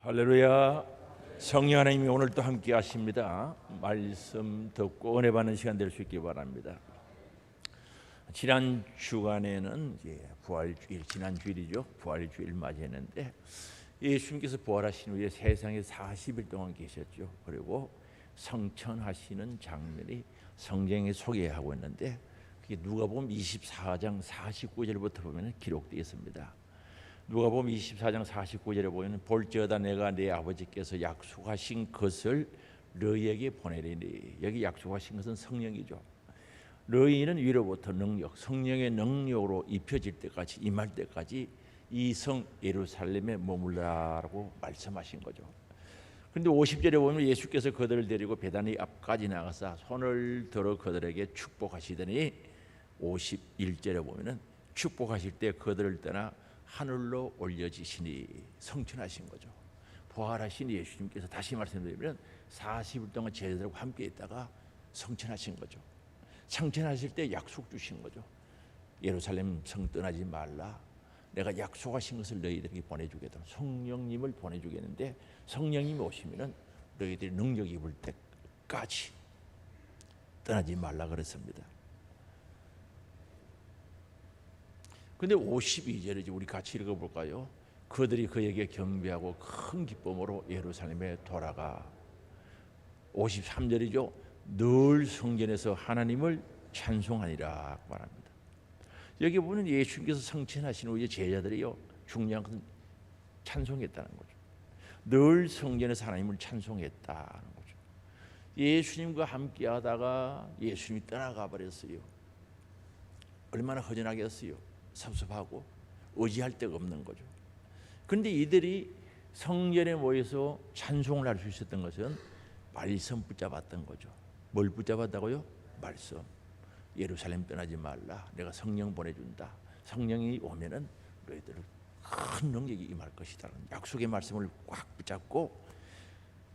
할렐루야. 성령 하나님이 오늘 또 함께 하십니다. 말씀 듣고 은혜 받는 시간 될 수 있기 바랍니다. 지난 주간에는 부활주일, 지난 주일이죠. 부활주일 맞이했는데 예수님께서 부활하신 후에 세상에 40일 동안 계셨죠. 그리고 성천하시는 장면이 성경에 소개하고 있는데 그게 누가복음 24장 49절부터 보면 기록되어 있습니다. 누가복음 24장 49절에 보면 볼지어다 내가 내 아버지께서 약속하신 것을 너희에게 보내리니, 여기 약속하신 것은 성령이죠. 너희는 위로부터 능력, 성령의 능력으로 입혀질 때까지, 임할 때까지 이 성 예루살렘에 머물라라고 말씀하신 거죠. 그런데 50절에 보면 예수께서 그들을 데리고 베다니 앞까지 나가사 손을 들어 그들에게 축복하시더니 51절에 보면은 축복하실 때 그들을 떠나 하늘로 올려지시니, 성천하신 거죠. 부활하신 예수님께서 다시 말씀드리면 40일 동안 제자들과 함께 있다가 성천하신 거죠. 성천하실 때 약속 주신 거죠. 예루살렘 성 떠나지 말라. 내가 약속하신 것을 너희들에게 보내주겠다. 성령님을 보내주겠는데 성령님이 오시면은 너희들이 능력 입을 때까지 떠나지 말라 그랬습니다. 근데 52절이지, 우리 같이 읽어볼까요? 그들이 그에게 경배하고 큰 기쁨으로 예루살렘에 돌아가. 53절이죠. 늘 성전에서 하나님을 찬송하니라 말합니다. 여기 보면 예수님께서 성천하신 후에 제자들이요, 중요한 것은 찬송했다는 거죠. 늘 성전에서 하나님을 찬송했다는 거죠. 예수님과 함께 하다가 예수님이 떠나가 버렸어요. 얼마나 허전하겠어요. 섭섭하고 의지할 데가 없는 거죠. 그런데 이들이 성전에 모여서 찬송을 할 수 있었던 것은 말씀 붙잡았던 거죠. 뭘 붙잡았다고요? 말씀. 예루살렘 떠나지 말라. 내가 성령 보내준다. 성령이 오면은 너희들을 큰 능력이 임할 것이다. 약속의 말씀을 꽉 붙잡고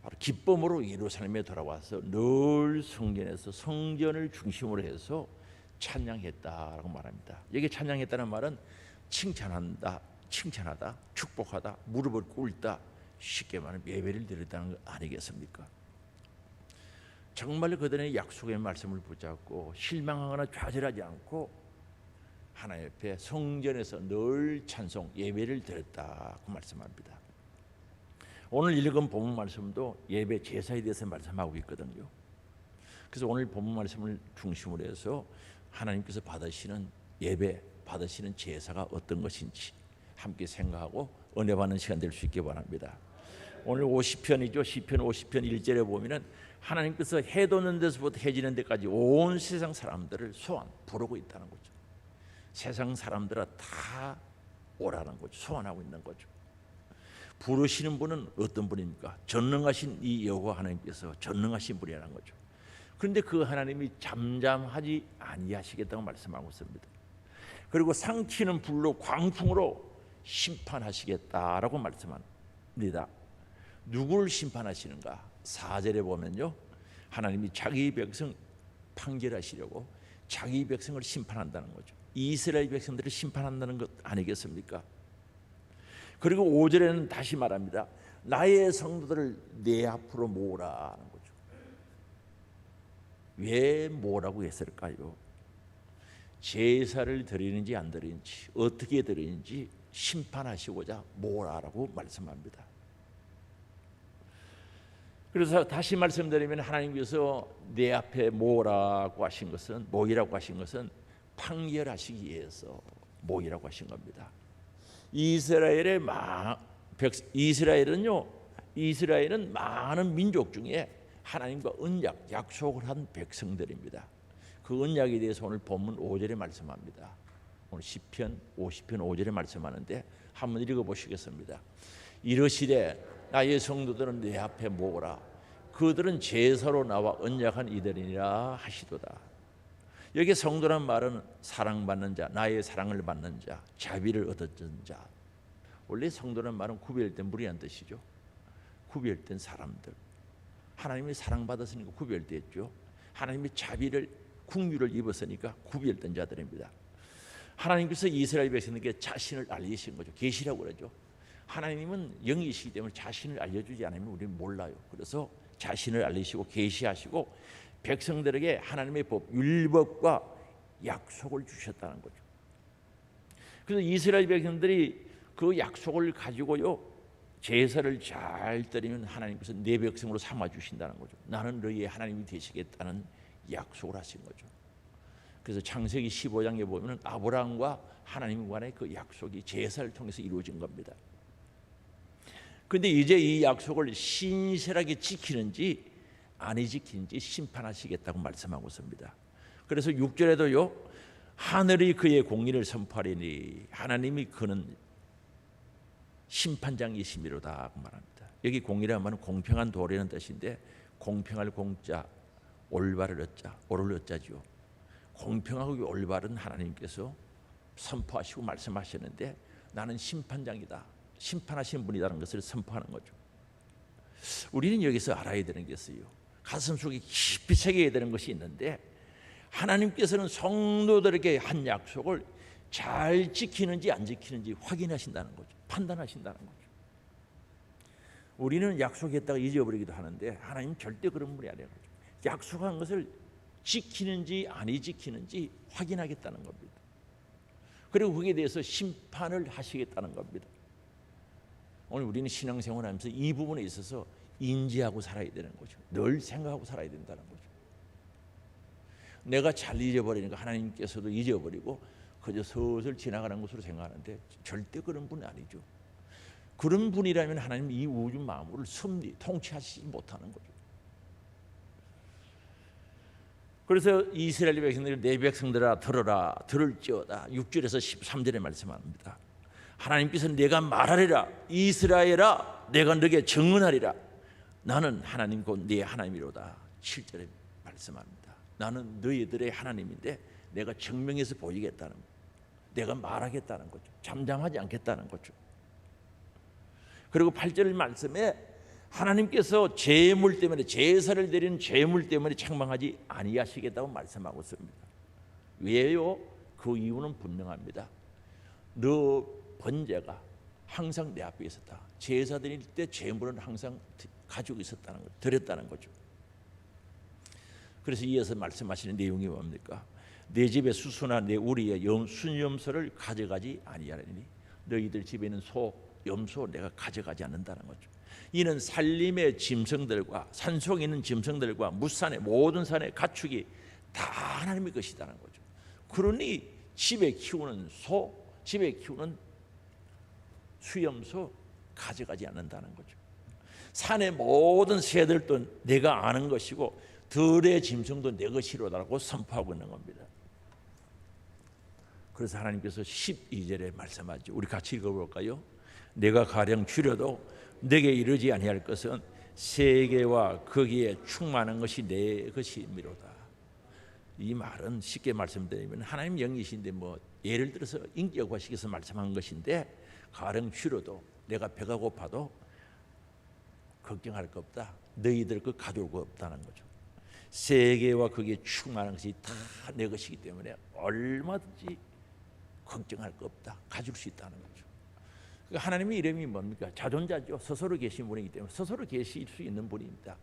바로 기쁨으로 예루살렘에 돌아와서 늘 성전에서 성전을 중심으로 해서 찬양했다라고 말합니다. 여기 찬양했다는 말은 칭찬한다, 칭찬하다, 축복하다, 무릎을 꿇다, 쉽게 말하면 예배를 드렸다는 거 아니겠습니까? 정말 그들의 약속의 말씀을 붙잡고 실망하거나 좌절하지 않고 하나님 앞에 성전에서 늘 찬송, 예배를 드렸다고 말씀합니다. 오늘 읽은 본문 말씀도 예배 제사에 대해서 말씀하고 있거든요. 그래서 오늘 본문 말씀을 중심으로 해서 하나님께서 받으시는 예배, 받으시는 제사가 어떤 것인지 함께 생각하고 은혜 받는 시간 될 수 있기 바랍니다. 오늘 50편이죠. 시편 50편 1절에 보면은 하나님께서 해 돋는 데서부터 해 지는 데까지 온 세상 사람들을 소환, 부르고 있다는 거죠. 세상 사람들아 다 오라는 거죠. 소환하고 있는 거죠. 부르시는 분은 어떤 분입니까? 전능하신 이 여호와 하나님께서 전능하신 분이라는 거죠. 그런데 그 하나님이 잠잠하지 아니하시겠다고 말씀하고 있습니다. 그리고 상치는 불로 광풍으로 심판하시겠다라고 말씀합니다. 누구를 심판하시는가? 4절에 보면요, 하나님이 자기 백성 판결하시려고 자기 백성을 심판한다는 거죠. 이스라엘 백성들을 심판한다는 것 아니겠습니까? 그리고 5절에는 다시 말합니다. 나의 성도들을 내 앞으로 모으라는 거죠. 왜 뭐라고 했을까요? 제사를 드리는지 안 드리는지, 어떻게 드리는지 심판하시고자 모으라라고 말씀합니다. 그래서 다시 말씀드리면 하나님께서 내 앞에 모으라고 하신 것은, 모이라고 하신 것은 판결하시기 위해서 모이라고 하신 겁니다. 이스라엘은 많은 민족 중에 하나님과 언약, 약속을 한 백성들입니다. 그 언약에 대해서 오늘 본문 5절에 말씀합니다. 오늘 시편 50편 5절에 말씀하는데 한번 읽어보시겠습니다. 이르시되 나의 성도들은 내 앞에 모으라. 그들은 제사로 나와 언약한 이들이니라 하시도다. 여기 성도란 말은 사랑받는 자, 나의 사랑을 받는 자, 자비를 얻었던 자. 원래 성도란 말은 구별된 무리란 뜻이죠. 구별된 사람들. 하나님이 사랑받았으니까 구별됐죠. 하나님이 자비를, 긍휼을 입었으니까 구별된 자들입니다. 하나님께서 이스라엘 백성에게 자신을 알리신 거죠. 계시라고 그러죠. 하나님은 영이시기 때문에 자신을 알려주지 않으면 우리는 몰라요. 그래서 자신을 알리시고 계시하시고 백성들에게 하나님의 법, 율법과 약속을 주셨다는 거죠. 그래서 이스라엘 백성들이 그 약속을 가지고요 제사를 잘 드리면 하나님께서 내 백성으로 삼아 주신다는 거죠. 나는 너희의 하나님이 되시겠다는 약속을 하신 거죠. 그래서 창세기 15장에 보면 아브라함과 하나님 간의 그 약속이 제사를 통해서 이루어진 겁니다. 그런데 이제 이 약속을 신실하게 지키는지 아니 지키는지 심판하시겠다고 말씀하고 있습니다. 그래서 6절에도요 하늘이 그의 공의를 선포하리니 하나님이 그는 심판장이시미로다 말합니다. 여기 공의라는 말은 공평한 도리라는 뜻인데 공평할 공자, 올바를 어자, 옳을 어자죠. 공평하고 올바른 하나님께서 선포하시고 말씀하셨는데 나는 심판장이다, 심판하시는 분이라는 것을 선포하는 거죠. 우리는 여기서 알아야 되는 게 있어요. 가슴속에 깊이 새겨야 되는 것이 있는데 하나님께서는 성도들에게 한 약속을 잘 지키는지 안 지키는지 확인하신다는 거죠. 판단하신다는 거죠. 우리는 약속했다가 잊어버리기도 하는데 하나님 절대 그런 분이 아니에요. 약속한 것을 지키는지 아니 지키는지 확인하겠다는 겁니다. 그리고 거기에 대해서 심판을 하시겠다는 겁니다. 오늘 우리는 신앙생활을 하면서 이 부분에 있어서 인지하고 살아야 되는 거죠. 늘 생각하고 살아야 된다는 거죠. 내가 잘 잊어버리니까 하나님께서도 잊어버리고 그저 슬슬 지나가는 것으로 생각하는데 절대 그런 분이 아니죠. 그런 분이라면 하나님 이 우주 만물을 섭리 통치하시지 못하는 거죠. 그래서 이스라엘 백성들이 내 백성들아 들어라 들을지어다 6절에서 13절에 말씀합니다. 하나님께서 내가 말하리라 이스라엘아 내가 너에게 증언하리라 나는 하나님 곧 네 하나님이로다 7절에 말씀합니다. 나는 너희들의 하나님인데 내가 증명해서 보이겠다는 거죠. 내가 말하겠다는 거죠. 잠잠하지 않겠다는 거죠. 그리고 8절 말씀에 하나님께서 제물 때문에 제사를 드리는 제물 때문에 책망하지 아니하시겠다고 말씀하고 있습니다. 왜요? 그 이유는 분명합니다. 너 번제가 항상 내 앞에 있었다. 제사 드릴 때 제물은 항상 가지고 있었다는 거죠. 드렸다는 거죠. 그래서 이어서 말씀하시는 내용이 뭡니까? 내 집의 수수나 내 우리의 순염소를 가져가지 아니하리니 너희들 집에 있는 소, 염소 내가 가져가지 않는다는 거죠. 이는 산림의 짐승들과 산속에 있는 짐승들과 무산의 모든 산의 가축이 다 하나님의 것이라는 거죠. 그러니 집에 키우는 소, 집에 키우는 수염소 가져가지 않는다는 거죠. 산의 모든 새들도 내가 아는 것이고 들의 짐승도 내 것이로다라고 선포하고 있는 겁니다. 그래서 하나님께서 12절에 말씀하죠. 우리 같이 읽어볼까요? 내가 가령 줄여도 내게 이르지 아니할 것은 세계와 거기에 충만한 것이 내 것이미로다. 이 말은 쉽게 말씀드리면 하나님 영이신데 뭐 예를 들어서 인격화시켜서 말씀한 것인데 가령 줄여도 내가 배가 고파도 걱정할 거 없다. 너희들 그 가져올 거 없다는 거죠. 세계와 거기에 충만한 것이 다 내 것이기 때문에 얼마든지 걱정할 거 없다. 가질 수 있다는 거죠. 하나님의 이름이 뭡니까? 자존자죠. 스스로 계신 분이기 때문에 스스로 계실 수 있는 분입니다.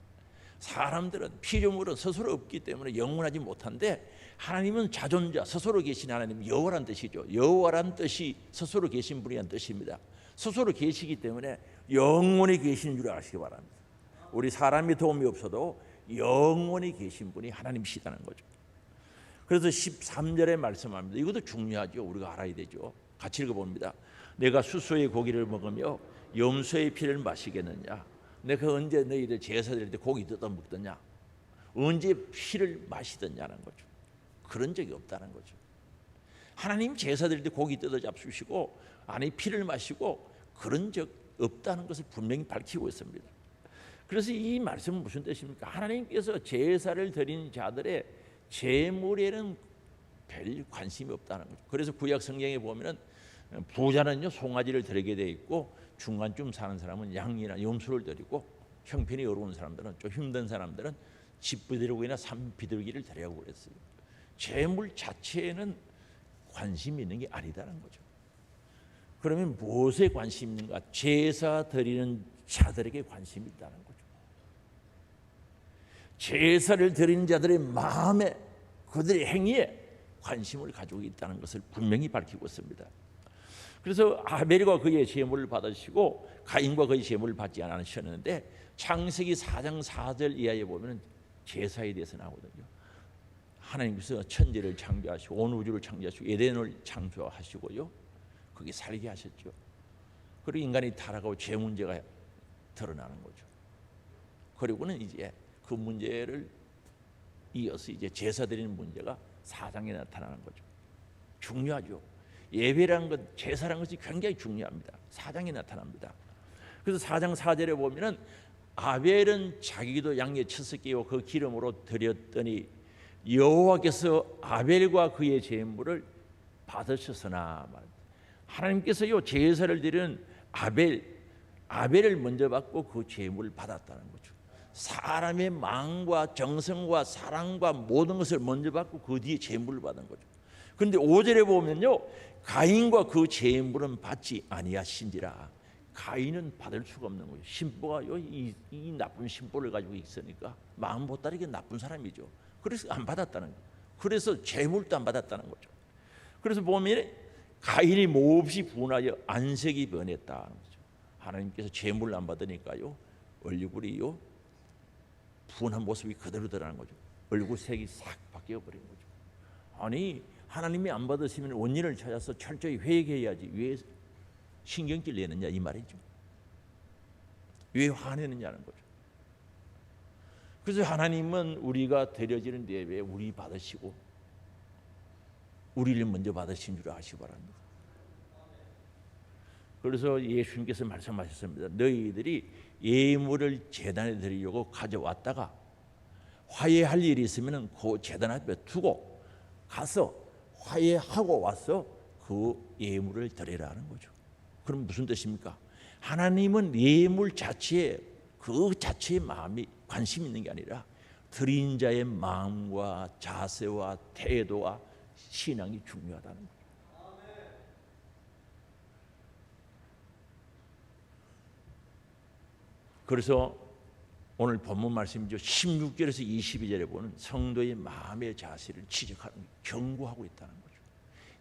사람들은 피조물은 스스로 없기 때문에 영원하지 못한데 하나님은 자존자, 스스로 계신 하나님, 여호와란 뜻이죠. 여호와란 뜻이 스스로 계신 분이란 뜻입니다. 스스로 계시기 때문에 영원히 계시는 줄 아시기 바랍니다. 우리 사람의 도움이 없어도 영원히 계신 분이 하나님이시다는 거죠. 그래서 13절에 말씀합니다. 이것도 중요하죠. 우리가 알아야 되죠. 같이 읽어봅니다. 내가 수소의 고기를 먹으며 염소의 피를 마시겠느냐? 내가 언제 너희들 제사 드릴 때 고기 뜯어 먹더냐? 언제 피를 마시더냐는 거죠. 그런 적이 없다는 거죠. 하나님 제사 드릴 때 고기 뜯어 잡수시고 아니 피를 마시고 그런 적 없다는 것을 분명히 밝히고 있습니다. 그래서 이 말씀은 무슨 뜻입니까? 하나님께서 제사를 드린 자들의 제물에는 별 관심이 없다는 거죠. 그래서 구약 성경에 보면은 부자는요 송아지를 드리게 돼 있고 중간쯤 사는 사람은 양이나 염소를 드리고 형편이 어려운 사람들은 좀 힘든 사람들은 집비둘기나 산비둘기를 드리라고 그랬어요. 제물 자체에는 관심이 있는 게 아니다는 거죠. 그러면 무엇에 관심이 있는가? 제사 드리는 자들에게 관심이 있다는 거죠. 제사를 드리는 자들의 마음에, 그들의 행위에 관심을 가지고 있다는 것을 분명히 밝히고 있습니다. 그래서 아벨과 그의 제물을 받으시고 가인과 그의 제물을 받지 않으셨는데, 창세기 4장 4절 이하에 보면 제사에 대해서 나오거든요. 하나님께서 천지를 창조하시고 온 우주를 창조하시고 에덴을 창조하시고요, 거기 살게 하셨죠. 그리고 인간이 타락하고 죄 문제가 드러나는 거죠. 그리고는 이제 그 문제를 이어서 이제 제사 드리는 문제가 4장에 나타나는 거죠. 중요하죠. 예배라는 것, 제사라는 것이 굉장히 중요합니다. 4장에 나타납니다. 그래서 4장 4절에 보면은 아벨은 자기 기도 양의 첫 새끼요 그 기름으로 드렸더니 여호와께서 아벨과 그의 제물을 받으셨으나, 하나님께서요 제사를 드리는 아벨을 먼저 받고 그 제물을 받았다는 거죠. 사람의 마음과 정성과 사랑과 모든 것을 먼저 받고 그 뒤에 제물을 받은 거죠. 그런데 5절에 보면요, 가인과 그 제물은 받지 아니하신지라. 가인은 받을 수가 없는 거죠. 신보가요 이 나쁜 신보를 가지고 있으니까 마음 못 따르게 나쁜 사람이죠. 그래서 안 받았다는 거예요. 그래서 제물도 안 받았다는 거죠. 그래서 보면 가인이 몹시 분하여 안색이 변했다는 거죠. 하나님께서 제물을 안 받으니까요 얼굴이요 분한 모습이 그대로 드러나는 거죠. 얼굴 색이 싹 바뀌어 버린 거죠. 아니, 하나님이 안 받으시면 원인을 찾아서 철저히 회개해야지 왜 신경질 내느냐 이 말이죠. 왜 화내느냐는 거죠. 그래서 하나님은 우리가 드려지는 예배에 우리 받으시고 우리를 먼저 받으신 줄 아시기 바랍니다. 그래서 예수님께서 말씀하셨습니다. 너희들이 예물을 제단에 드리려고 가져왔다가 화해할 일이 있으면 그 제단 앞에 두고 가서 화해하고 와서 그 예물을 드리라는 거죠. 그럼 무슨 뜻입니까? 하나님은 예물 자체에 그 자체의 마음이 관심 있는 게 아니라 드린 자의 마음과 자세와 태도와 신앙이 중요하다는 거죠. 그래서 오늘 본문 말씀이죠. 16절에서 22절에 보는 성도의 마음의 자세를 지적하는, 경고하고 있다는 거죠.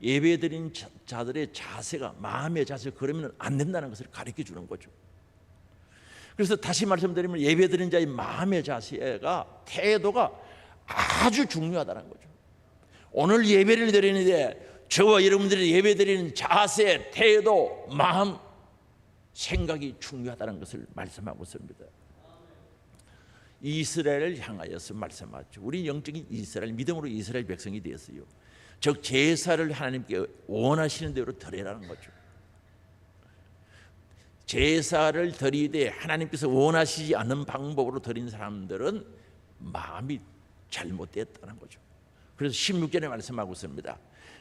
예배드린 자들의 자세가 마음의 자세, 그러면 안 된다는 것을 가르쳐 주는 거죠. 그래서 다시 말씀드리면 예배드린 자의 마음의 자세가, 태도가 아주 중요하다는 거죠. 오늘 예배를 드리는데 저와 여러분들이 예배드리는 자세, 태도, 마음, 생각이 중요하다는 것을 말씀하고 있습니다. 이스라엘을 향하여서 말씀하죠. 우리 영적인 이스라엘, 믿음으로 이스라엘 백성이 되었어요. 즉 제사를 하나님께 원하시는 대로 드리라는 거죠. 제사를 드리되 하나님께서 원하시지 않는 방법으로 드린 사람들은 마음이 잘못됐다는 거죠. 그래서 16절에 말씀하고 있습니다.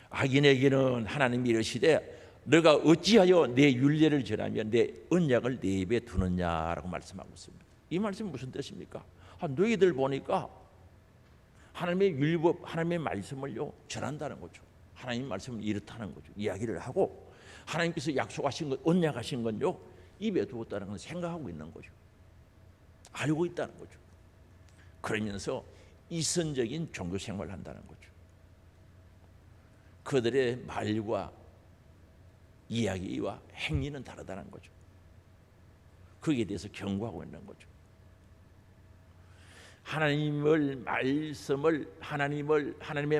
악인에게는 하나님이 이르시되 너가 어찌하여 내 율례를 절하며 내 언약을 내 입에 두느냐라고 말씀하고 있습니다. 이 말씀은 무슨 뜻입니까? 너희들 보니까 하나님의 율법, 하나님의 말씀을요 절한다는 거죠. 하나님의 말씀을 이렇다는 거죠. 이야기를 하고 하나님께서 약속하신 것, 언약하신 건요 입에 두었다는 건 생각하고 있는 거죠. 알고 있다는 거죠. 그러면서 이선적인 종교 생활을 한다는 거죠. 그들의 말과 이야기와 행위는 다르다는 거죠. 거기에 대해서 경고하고 있는 거죠. 하나님의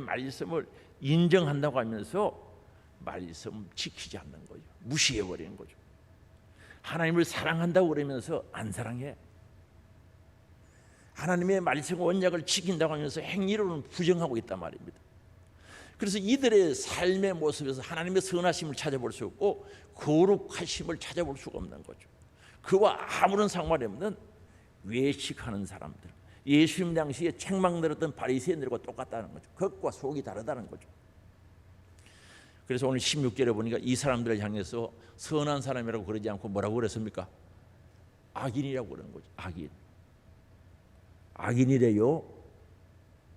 말씀을 인정한다고 하면서 말씀 지키지 않는 거죠. 무시해 버리는 거죠. 하나님을 사랑한다고 그러면서 안 사랑해. 하나님의 말씀 언약을 지킨다고 하면서 행위로는 부정하고 있단 말입니다. 그래서 이들의 삶의 모습에서 하나님의 선하심을 찾아볼 수 없고 거룩하심을 찾아볼 수가 없는 거죠. 그와 아무런 상관이 없는 외식하는 사람들, 예수님 당시에 책망 들었던 바리새인들과 똑같다는 거죠. 겉과 속이 다르다는 거죠. 그래서 오늘 16절에 보니까 이 사람들을 향해서 선한 사람이라고 그러지 않고 뭐라고 그랬습니까? 악인이라고 그러는 거죠. 악인이래요.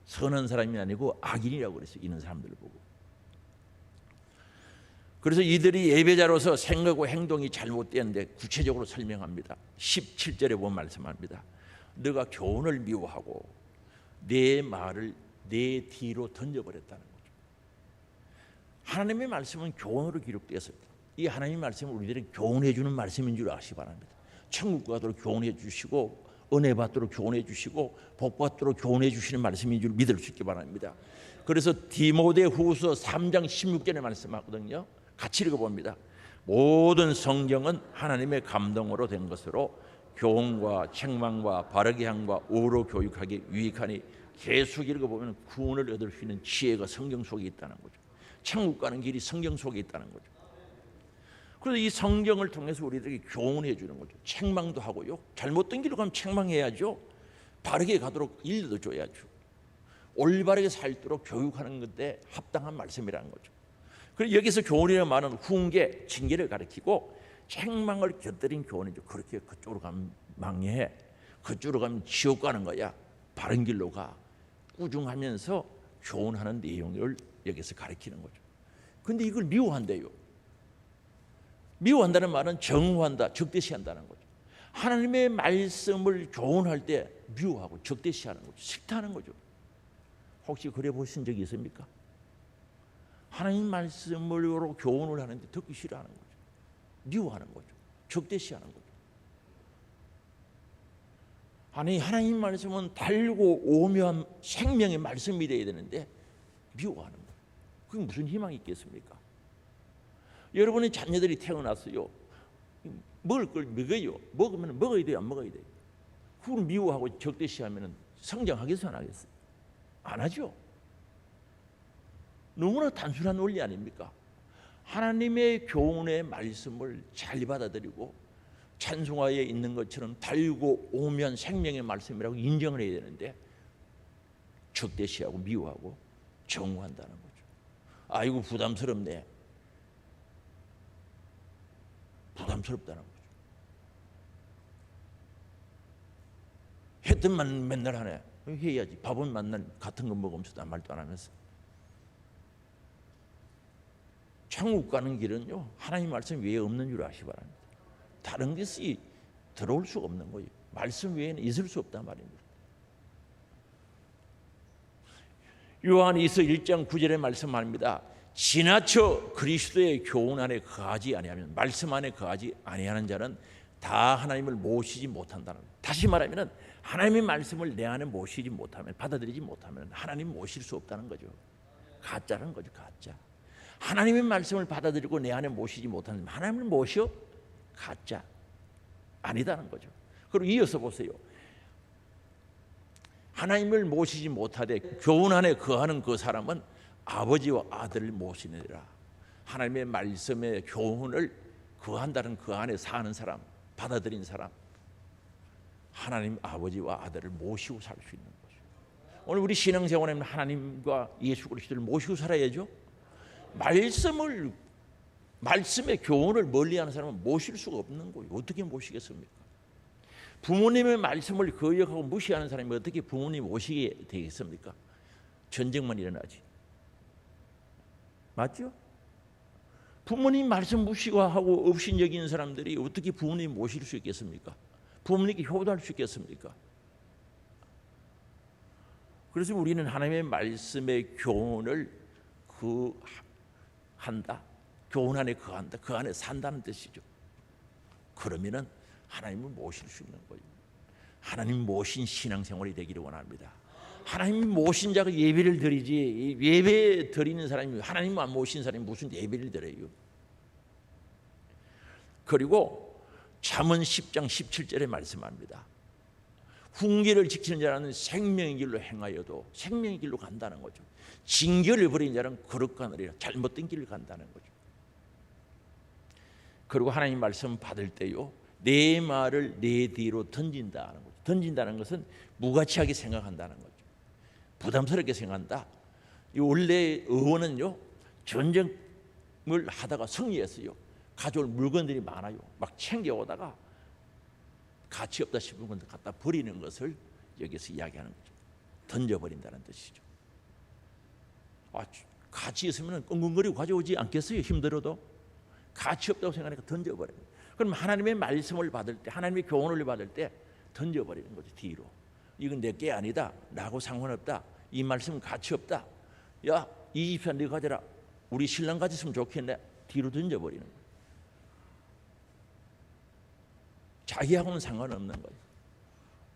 선한 사람이 아니고 악인이라고 그랬어요. 이런 사람들을 보고. 그래서 이들이 예배자로서 생각과 행동이 잘못되는데 구체적으로 설명합니다. 17절에 보면 말씀합니다. 너가 교훈을 미워하고 내 말을 내 뒤로 던져버렸다는 거죠. 하나님의 말씀은 교훈으로 기록되었습니다. 이 하나님의 말씀은 우리들은 교훈해 주는 말씀인 줄 아시기 바랍니다. 천국 가도록 교훈해 주시고 은혜 받도록 교훈해 주시고 복 받도록 교훈해 주시는 말씀인 줄 믿을 수 있기 바랍니다. 그래서 디모데후서 3장 16절에 말씀하거든요. 같이 읽어봅니다. 모든 성경은 하나님의 감동으로 된 것으로 교훈과 책망과 바르게 함과 의로 교육하기 유익하니 계속 읽어보면 구원을 얻을 수 있는 지혜가 성경 속에 있다는 거죠. 천국 가는 길이 성경 속에 있다는 거죠. 그래서 이 성경을 통해서 우리들에게 교훈해 주는 거죠. 책망도 하고요. 잘못된 길로 가면 책망해야죠. 바르게 가도록 일러줘야죠. 올바르게 살도록 교육하는 것에 합당한 말씀이라는 거죠. 그리고 여기서 교훈이라는 말은 훈계, 징계를 가리키고 책망을 곁들인 교훈이죠. 그렇게 그쪽으로 가면 망해, 그쪽으로 가면 지옥 가는 거야. 바른 길로 가. 꾸중하면서 교훈하는 내용을 여기서 가리키는 거죠. 그런데 이걸 미워한대요. 미워한다는 말은 정오한다, 적대시한다는 거죠. 하나님의 말씀을 교훈할 때 미워하고 적대시하는 거죠. 싫다는 거죠. 혹시 그래 보신 적이 있습니까? 하나님 말씀으로 교훈을 하는데 듣기 싫어하는 거죠. 미워하는 거죠. 적대시하는 거죠. 아니, 하나님 말씀은 달고 오묘한 생명의 말씀이 되어야 되는데 미워하는 거예요. 그게 무슨 희망이 있겠습니까? 여러분의 자녀들이 태어났어요. 먹을 걸 먹어요. 먹으면 먹어야 돼요, 안 먹어야 돼요? 그걸 미워하고 적대시하면 성장하겠어요, 안 하겠어요? 안 하죠. 너무나 단순한 원리 아닙니까? 하나님의 교훈의 말씀을 잘 받아들이고 찬송화에 있는 것처럼 달고 오면 생명의 말씀이라고 인정을 해야 되는데 적대시하고 미워하고 정오한다는 거죠. 아이고 부담스럽네. 부담스럽다는 거죠. 했던 말 맨날 하네. 해야지. 밥은 맨날 같은 거 먹으면서도 아무 말도 안 하면서. 천국 가는 길은요, 하나님 말씀 외에 없는 줄 아시기 바랍니다. 다른 것이 들어올 수가 없는 거예요. 말씀 외에는 있을 수 없단 말입니다. 요한일서 1장 9절에 말씀합니다. 지나쳐 그리스도의 교훈 안에 거하지 아니하면, 말씀 안에 거하지 아니하는 자는 다 하나님을 모시지 못한다는 거예요. 다시 말하면 하나님의 말씀을 내 안에 모시지 못하면, 받아들이지 못하면 하나님 모실 수 없다는 거죠. 가짜라는 거죠. 가짜. 하나님의 말씀을 받아들이고 내 안에 모시지 못하는, 하나님을 모셔? 가짜. 아니다는 거죠. 그리고 이어서 보세요. 하나님을 모시지 못하되 교훈 안에 거하는 그 사람은 아버지와 아들을 모시느니라. 하나님의 말씀의 교훈을 거한다는 그 안에 사는 사람, 받아들인 사람, 하나님 아버지와 아들을 모시고 살 수 있는 거죠. 오늘 우리 신앙생활에는 하나님과 예수 그리스도를 모시고 살아야죠. 말씀의 교훈을 멀리하는 사람은 모실 수가 없는 거예요. 어떻게 모시겠습니까? 부모님의 말씀을 거역하고 무시하는 사람이 어떻게 부모님 모시게 되겠습니까? 전쟁만 일어나지. 맞죠? 부모님 말씀 무시하고 업신여기는 사람들이 어떻게 부모님 모실 수 있겠습니까? 부모님께 효도할 수 있겠습니까? 그래서 우리는 하나님의 말씀의 교훈을 한다. 교훈 안에 거한다. 그 안에 산다는 뜻이죠. 그러면은 하나님을 모실 수 있는 거예요. 하나님 모신 신앙생활이 되기를 원합니다. 하나님 모신 자가 예배를 드리지, 예배 드리는 사람이 하나님 안 모신 사람이 무슨 예배를 드려요? 그리고 잠언 10장 17절에 말씀합니다. 훈계를 지키는 자는 생명의 길로 행하여도 생명의 길로 간다는 거죠. 징계를 버리는 자는 거룩 가느리라. 잘못된 길을 간다는 거죠. 그리고 하나님 말씀 받을 때요, 내 말을 내 뒤로 던진다는 거죠. 던진다는 것은 무가치하게 생각한다는 거죠. 부담스럽게 생각한다. 이 원래 의원은요, 전쟁을 하다가 승리했어요. 가져올 물건들이 많아요. 막 챙겨오다가 가치 없다 싶은 건 갖다 버리는 것을 여기서 이야기하는 거죠. 던져버린다는 뜻이죠. 가치 있으면 끙끙거리고 가져오지 않겠어요? 힘들어도. 가치 없다고 생각하니까 던져버려요. 그럼 하나님의 말씀을 받을 때, 하나님의 교훈을 받을 때 던져버리는 거죠. 뒤로. 이건 내 게 아니다. 나하고 상관없다. 이 말씀은 가치 없다. 야, 이 집사 네가 가져라. 우리 신랑 가졌으면 좋겠네. 뒤로 던져버리는 거예요. 자기하고는 상관없는 거예요.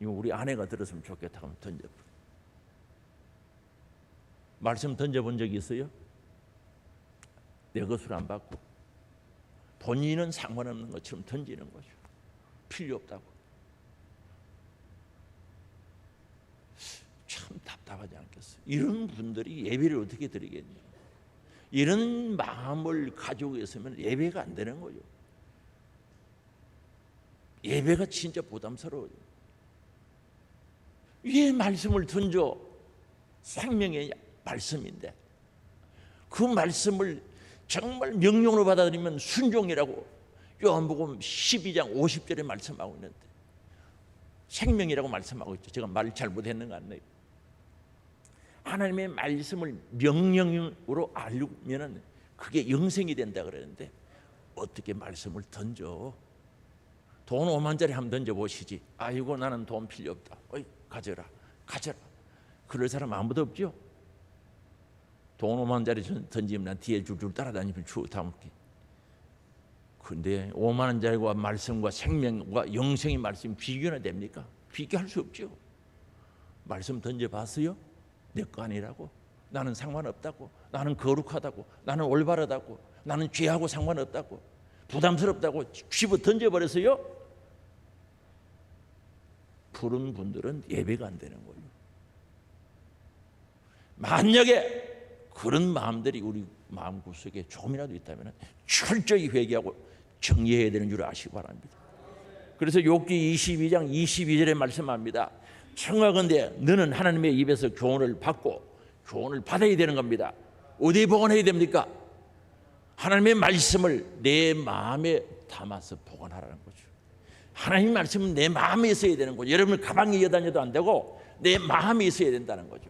이거 우리 아내가 들었으면 좋겠다 하면 던져버려요. 말씀 던져본 적이 있어요? 내 것으로 안 받고 본인은 상관없는 것처럼 던지는 거죠. 필요 없다고. 참 답답하지 않겠어요? 이런 분들이 예배를 어떻게 드리겠냐? 이런 마음을 가지고 있으면 예배가 안 되는 거죠. 예배가 진짜 부담스러워요. 왜 말씀을 던져? 생명의 말씀인데 그 말씀을 정말 명령으로 받아들이면 순종이라고 요한복음 12장 50절에 말씀하고 있는데 생명이라고 말씀하고 있죠. 제가 말 잘못했는 거 아니에요. 하나님의 말씀을 명령으로 알면 그게 영생이 된다 그러는데 어떻게 말씀을 던져? 돈 5만짜리 한번 던져보시지. 아이고 나는 돈 필요 없다. 어이, 가져라 가져라. 그럴 사람 아무도 없죠. 돈 5만짜리 던지면 난 뒤에 줄줄 따라다니면 주워 담을게. 그런데 5만원짜리와 말씀과 생명과 영생의 말씀이 비교나 됩니까? 비교할 수 없죠. 말씀 던져봤어요? 내 거 아니라고. 나는 상관없다고. 나는 거룩하다고. 나는 올바르다고. 나는 죄하고 상관없다고. 부담스럽다고 집어 던져버렸어요? 그런 분들은 예배가 안 되는 거예요. 만약에 그런 마음들이 우리 마음구석에 조금이라도 있다면 철저히 회개하고 정리해야 되는 줄 아시기 바랍니다. 그래서 욥기 22장 22절에 말씀합니다. 청하건대 너는 하나님의 입에서 교훈을 받고 교훈을 받아야 되는 겁니다. 어디에 보관해야 됩니까? 하나님의 말씀을 내 마음에 담아서 보관하라는 거죠. 하나님의 말씀은 내 마음에 있어야 되는 거죠. 여러분 가방에 이어다녀도 안 되고 내 마음에 있어야 된다는 거죠.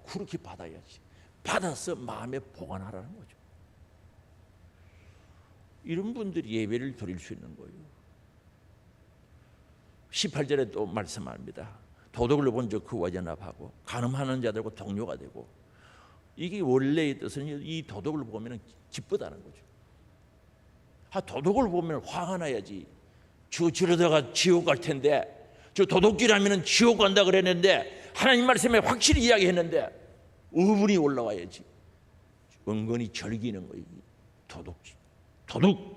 그렇게 받아야지. 받아서 마음에 보관하라는 거죠. 이런 분들이 예배를 드릴 수 있는 거예요. 18절에 또 말씀합니다. 도덕을 본 적 그와 연합하고 간음하는 자들과 동료가 되고. 이게 원래의 뜻은 이 도덕을 보면 기쁘다는 거죠. 도덕을 보면 화가 나야지. 저러다가 지옥 갈 텐데 저 도덕질하면 지옥 간다 그랬는데 하나님 말씀에 확실히 이야기했는데 의분이 올라와야지. 은근히 절기는 거예요. 도덕질. 도덕.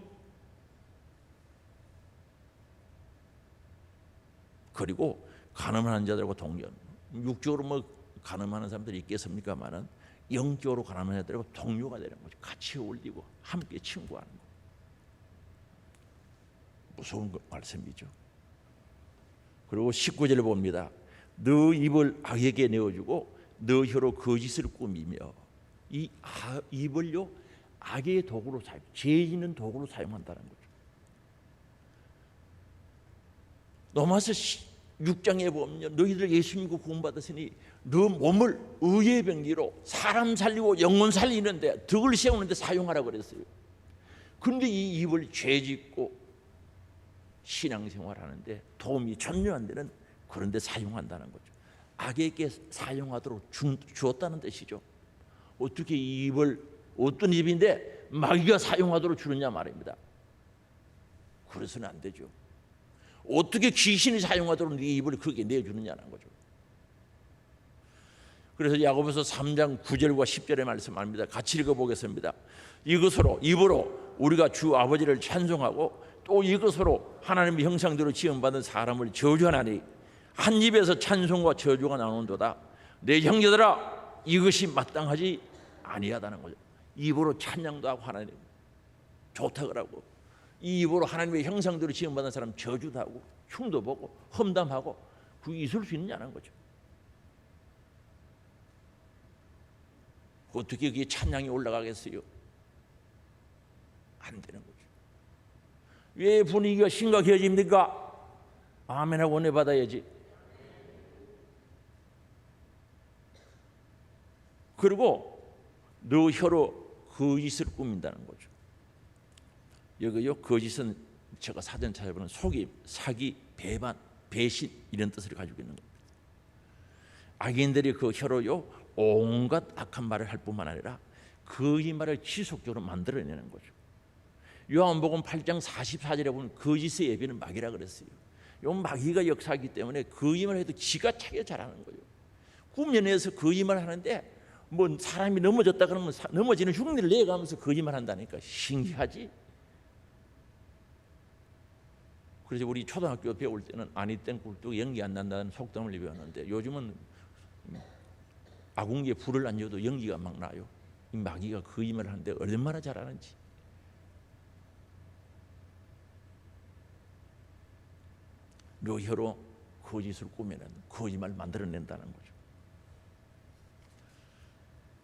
그리고 간음하는 자들과 동료. 육적으로 뭐 간음하는 사람들이 있겠습니까마는 영적으로 가난한 자들과 동료가 되는 거죠. 같이 어울리고 함께 친구하는 거. 무서운 말씀이죠. 그리고 19절을 봅니다. 너 입을 악에게 내어주고 너 혀로 거짓을 꾸미며. 이 입을요 악의 도구로 사용, 죄 짓는 도구로 사용한다는 거죠. 로마서 6장에 보면 너희들 예수님과 구원받았으니 너 몸을 의의 병기로 사람 살리고 영혼 살리는데 덕을 세우는데 사용하라 그랬어요. 그런데 이 입을 죄 짓고 신앙생활하는데 도움이 전혀 안 되는 그런 데 사용한다는 거죠. 악에게 사용하도록 주었다는 뜻이죠. 어떻게 이 입을 어떤 입인데 마귀가 사용하도록 주느냐 말입니다. 그래서는 안 되죠. 어떻게 귀신이 사용하도록 네 입을 그렇게 내주느냐는 거죠. 그래서 야고보서 3장 9절과 10절의 말씀합니다. 같이 읽어보겠습니다. 이것으로 입으로 우리가 주 아버지를 찬송하고 또 이것으로 하나님의 형상대로 지음받은 사람을 저주하나니 한 입에서 찬송과 저주가 나오는도다. 내 형제들아 이것이 마땅하지 아니하다는 거죠. 입으로 찬양도 하고 하나님 좋다 그러고 이 입으로 하나님의 형상대로 지음받은 사람 저주도 하고 흉도 보고 험담하고 그게 있을 수 있느냐는 거죠. 어떻게 그게 찬양이 올라가겠어요? 안 되는 거죠. 왜 분위기가 심각해집니까? 아멘하고 은혜 받아야지. 그리고 너 혀로 거짓을 꾸민다는 거죠. 여기요, 거짓은 제가 사전 찾아보는 속임, 사기, 배반, 배신 이런 뜻을 가지고 있는 겁니다. 악인들이 그 혀로요 온갖 악한 말을 할 뿐만 아니라 거짓말을 지속적으로 만들어내는 거죠. 요한복음 8장 44절에 보면 거짓의 예비는 마귀라 그랬어요. 요 마귀가 역사하기 때문에 거짓말 해도 지가 차게 잘하는 거예요. 구면에서 거짓말 하는데 뭐 사람이 넘어졌다 그러면 넘어지는 흉내를 내가면서 거짓말 한다니까. 신기하지? 그래서 우리 초등학교 배울 때는 아니 땡 꿀뚝 연기 안 난다는 속담을 배웠는데 요즘은 아궁이에 불을 안 줘도 연기가 막 나요. 이 마귀가 거짓말을 하는데 얼마나 잘하는지. 묘혀로 거짓을 꾸며낸 거짓말 만들어낸다는 거죠.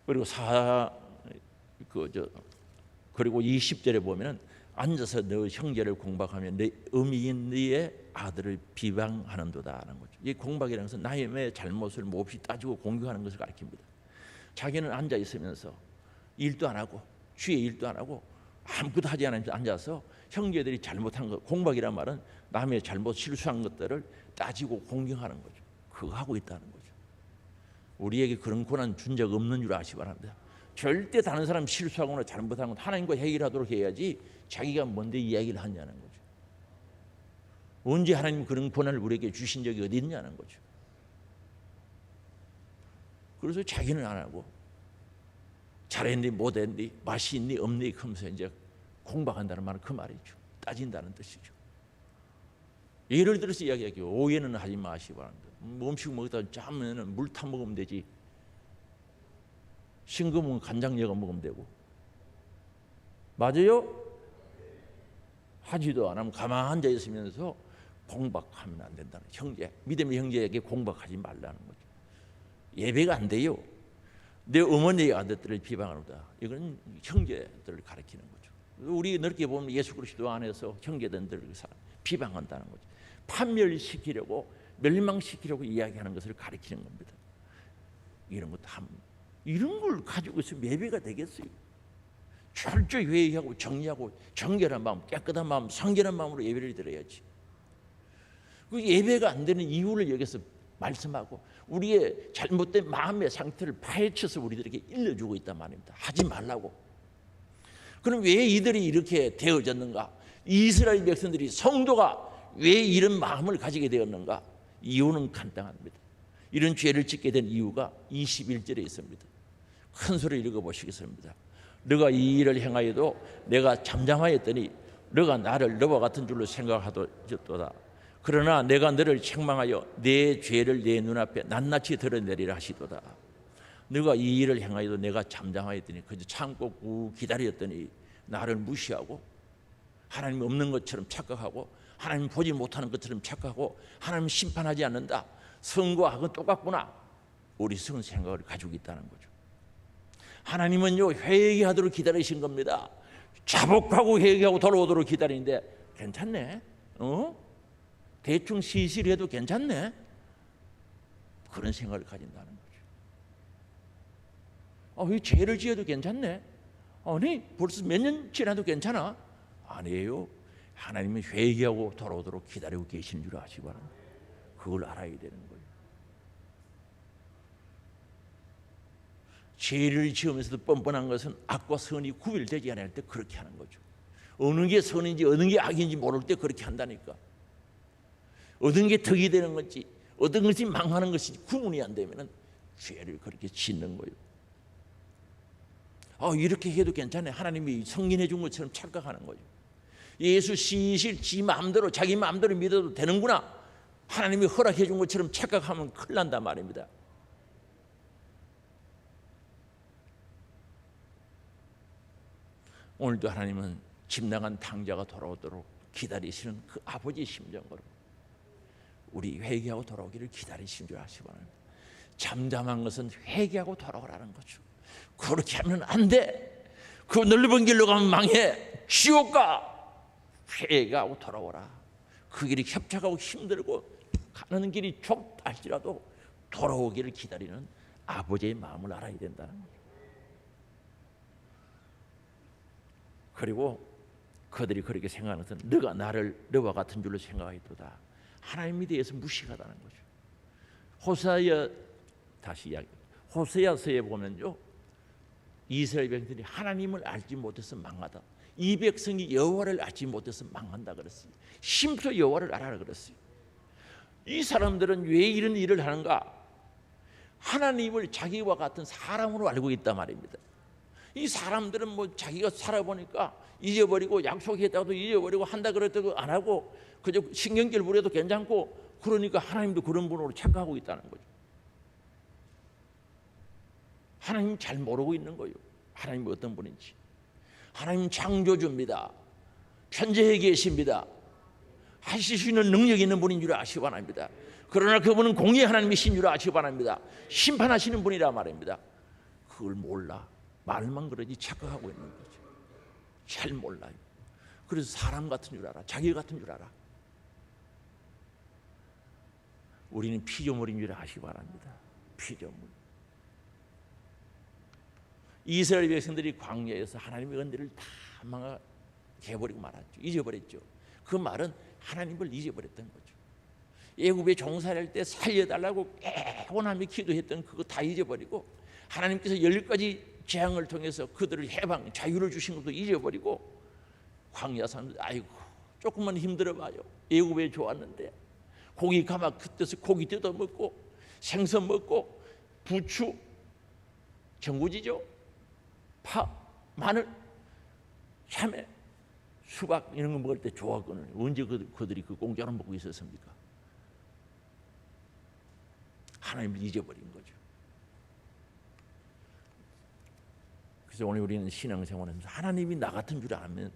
그리고 그리고 20절에 보면은 앉아서 너 형제를 공박하며 내 음이인 너의 아들을 비방하는도다 하는 거죠. 이 공박이라는 것은 남의 잘못을 몹시 따지고 공격하는 것을 가리킵니다. 자기는 앉아 있으면서 일도 안 하고 주의 일도 안 하고 아무것도 하지 않으면서 앉아서 형제들이 잘못한 것, 공박이란 말은 남의 잘못 실수한 것들을 따지고 공격하는 거죠. 그거 하고 있다는 거죠. 우리에게 그런 고난 준 적 없는 줄 아시기 바랍니다. 절대 다른 사람 실수하거나 잘못한 건 하나님과 해결하도록 해야지 자기가 뭔데 이야기를 하냐는 거죠. 언제 하나님 그런 고난을 우리에게 주신 적이 어디 있냐는 거죠. 그래서 자기는 안 하고 잘했니 못했니 맛이 있니 없니 하면서 이제 공박한다는 말은 그 말이죠. 따진다는 뜻이죠. 예를 들어서 이야기할게요. 오해는 하지 마시기 바랍니다. 음식 먹다 짜면 물 타 먹으면 되지. 싱거우면 간장 넣어 먹으면 되고. 맞아요? 하지도 안 하면 가만히 앉아 있으면서 공박하면 안 된다는 형제, 믿음의 형제에게 공박하지 말라는 거죠. 예배가 안 돼요. 내 어머니의 아들들을 비방하다. 이건 형제들을 가리키는 거죠. 우리 넓게 보면 예수 그리스도 안에서 형제들을 비방한다는 거죠. 판멸시키려고 멸망시키려고 이야기하는 것을 가리키는 겁니다. 이런 걸 가지고 있으면 예배가 되겠어요? 철저히 회의하고 정리하고 정결한 마음, 깨끗한 마음, 성결한 마음으로 예배를 드려야지. 그 예배가 안 되는 이유를 여기서 말씀하고 우리의 잘못된 마음의 상태를 파헤쳐서 우리들에게 일러주고 있단 말입니다. 하지 말라고. 그럼 왜 이들이 이렇게 되어졌는가? 이스라엘 백성들이, 성도가 왜 이런 마음을 가지게 되었는가? 이유는 간단합니다. 이런 죄를 짓게 된 이유가 21절에 있습니다. 큰 소리 읽어보시겠습니다. 너가 이 일을 행하여도 내가 잠잠하였더니 너가 나를 너와 같은 줄로 생각하도다. 그러나 내가 너를 책망하여 내 죄를 내 눈앞에 낱낱이 드러내리라 하시도다. 너가 이 일을 행하여도 내가 잠잠하였더니 그저 참고 꾹 기다렸더니 나를 무시하고 하나님 없는 것처럼 착각하고 하나님 보지 못하는 것처럼 착각하고 하나님 심판하지 않는다. 성과 악은 똑같구나. 어리석은 생각을 가지고 있다는 거죠. 하나님은요 회개하도록 기다리신 겁니다. 자복하고 회개하고 돌아오도록 기다리는데 괜찮네. 대충 시실해도 괜찮네. 그런 생각을 가진다는 거죠. 왜 죄를 지어도 괜찮네? 아니 벌써 몇 년 지나도 괜찮아? 아니에요. 하나님은 회개하고 돌아오도록 기다리고 계시는 줄 아시기 바랍니다. 그걸 알아야 되는 거예요. 죄를 지으면서도 뻔뻔한 것은 악과 선이 구별되지 않을 때 그렇게 하는 거죠. 어느 게 선인지 어느 게 악인지 모를 때 그렇게 한다니까. 어떤 게 덕이 되는 건지 어떤 것이 망하는 것이 구분이 안 되면 죄를 그렇게 짓는 거예요. 이렇게 해도 괜찮네. 하나님이 성인해 준 것처럼 착각하는 거죠. 예수 시실 지 마음대로 자기 마음대로 믿어도 되는구나. 하나님이 허락해 준 것처럼 착각하면 큰일 난단 말입니다. 오늘도 하나님은 집 나간 탕자가 돌아오도록 기다리시는 그 아버지의 심정으로 우리 회개하고 돌아오기를 기다리신 줄 아시기 바랍니다. 잠잠한 것은 회개하고 돌아오라는 거죠. 그렇게 하면 안 돼. 그 넓은 길로 가면 망해. 지옥 가. 회개하고 돌아오라. 그 길이 협착하고 힘들고 가는 길이 좁다 할지라도 돌아오기를 기다리는 아버지의 마음을 알아야 된다는 거죠. 그리고 그들이 그렇게 생각하는 것은 너가 나를 너와 같은 줄로 생각하였도다. 하나님에 대해서 무식하다는 거죠. 호세아 다시 이야기. 호세아서에 보면요, 이스라엘 백성들이 하나님을 알지 못해서 망하다. 이 백성이 여호와를 알지 못해서 망한다 그랬어요. 심표 여호와를 알아라 그랬어요. 이 사람들은 왜 이런 일을 하는가? 하나님을 자기와 같은 사람으로 알고 있단 말입니다. 이 사람들은 뭐 자기가 살아보니까 잊어버리고 약속했다고도 잊어버리고 한다 그랬다고 안 하고 그저 신경질 부려도 괜찮고, 그러니까 하나님도 그런 분으로 착각하고 있다는 거죠. 하나님 잘 모르고 있는 거예요. 하나님이 어떤 분인지. 하나님 창조주입니다. 편재해 계십니다. 하실 수 있는 능력이 있는 분인 줄 아시기 바랍니다. 그러나 그분은 공의의 하나님이신 줄 아시기 바랍니다. 심판하시는 분이라 말입니다. 그걸 몰라. 말만 그러지 착각하고 있는 거죠. 잘 몰라요. 그래서 사람 같은 줄 알아. 자기 같은 줄 알아. 우리는 피조물인 줄 아시기 바랍니다. 피조물. 이스라엘 백성들이 광야에서 하나님의 은혜를 다 망해버리고 말았죠. 잊어버렸죠. 그 말은 하나님을 잊어버렸던 거죠. 애굽에 종살이할 때 살려달라고 애원하며 기도했던 그거 다 잊어버리고, 하나님께서 10가지 재앙을 통해서 그들을 해방, 자유를 주신 것도 잊어버리고, 광야 사람들 아이고 조금만 힘들어봐요. 애굽에 좋았는데 고기 가마 그때서 고기 뜯어 먹고 생선 먹고 부추, 전구지죠, 파, 마늘, 참외, 수박 이런 거 먹을 때 좋아하거든요. 언제 그들이 그 공짜로 먹고 있었습니까? 하나님을 잊어버린 거죠. 그래서 오늘 우리는 신앙생활하면서 하나님이 나 같은 줄 알면,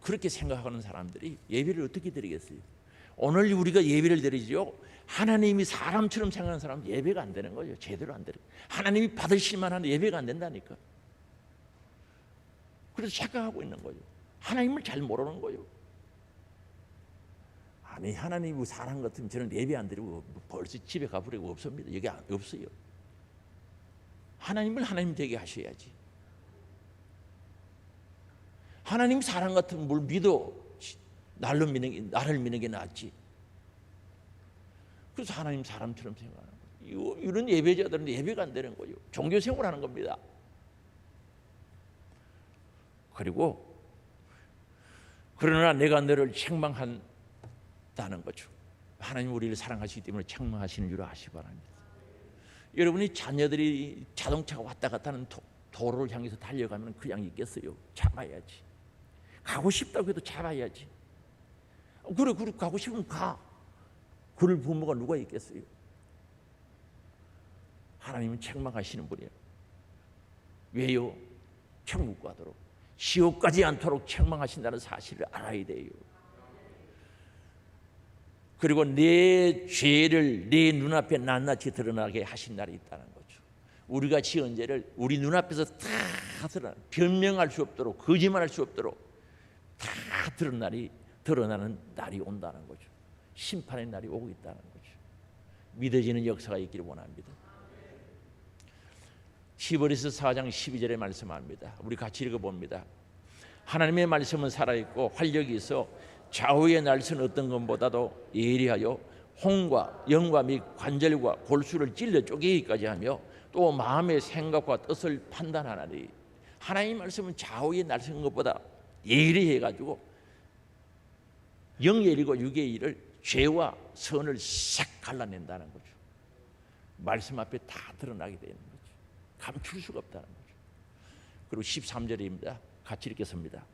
그렇게 생각하는 사람들이 예배를 어떻게 드리겠어요? 오늘 우리가 예배를 드리죠. 하나님이 사람처럼 생각하는 사람은 예배가 안 되는 거죠. 제대로 안 되는 거예요. 하나님이 받으실 만한 예배가 안 된다니까. 그래서 착각하고 있는 거죠. 하나님을 잘 모르는 거예요. 아니 하나님이 사람 같으면 저는 예배 안 드리고 벌써 집에 가버리고 없습니다. 여기 없어요. 하나님을 하나님 되게 하셔야지. 하나님 사람 같으면 뭘 믿어? 나를 믿는 게 낫지. 그래서 하나님 사람처럼 생각하는 거예요. 이런 예배자들은 예배가 안 되는 거예요. 종교 생활하는 겁니다. 그리고 그러나 내가 너를 책망한다는 거죠. 하나님 우리를 사랑하시기 때문에 책망하시는 줄 아시기 바랍니다. 여러분이 자녀들이 자동차가 왔다 갔다 하는 도로를 향해서 달려가면 그냥 있겠어요? 잡아야지. 가고 싶다고 해도 잡아야지. 그래 가고 싶으면 가. 그럴 부모가 누가 있겠어요? 하나님은 책망하시는 분이에요. 왜요? 천국 가도록, 지옥 가지 않도록 책망하신다는 사실을 알아야 돼요. 그리고 내 죄를 내 눈앞에 낱낱이 드러나게 하신 날이 있다는 거죠. 우리가 지은 죄를 우리 눈앞에서 다 변명할 수 없도록, 거짓말할 수 없도록 다 드러나는 날이 온다는 거죠. 심판의 날이 오고 있다는 거죠. 믿어지는 역사가 있기를 원합니다. 히브리서 4장 12절에 말씀합니다. 우리 같이 읽어봅니다. 하나님의 말씀은 살아있고 활력이 있어 좌우의 날선 어떤 것보다도 예리하여 혼과 영과 및 관절과 골수를 찔러 쪼개기까지 하며 또 마음의 생각과 뜻을 판단하나니, 하나님의 말씀은 좌우의 날선 것보다 예리해가지고 영의 일이고 육의 일을, 죄와 선을 싹 갈라낸다는 거죠. 말씀 앞에 다 드러나게 되는 거죠. 감출 수가 없다는 거죠. 그리고 13절입니다. 같이 읽겠습니다.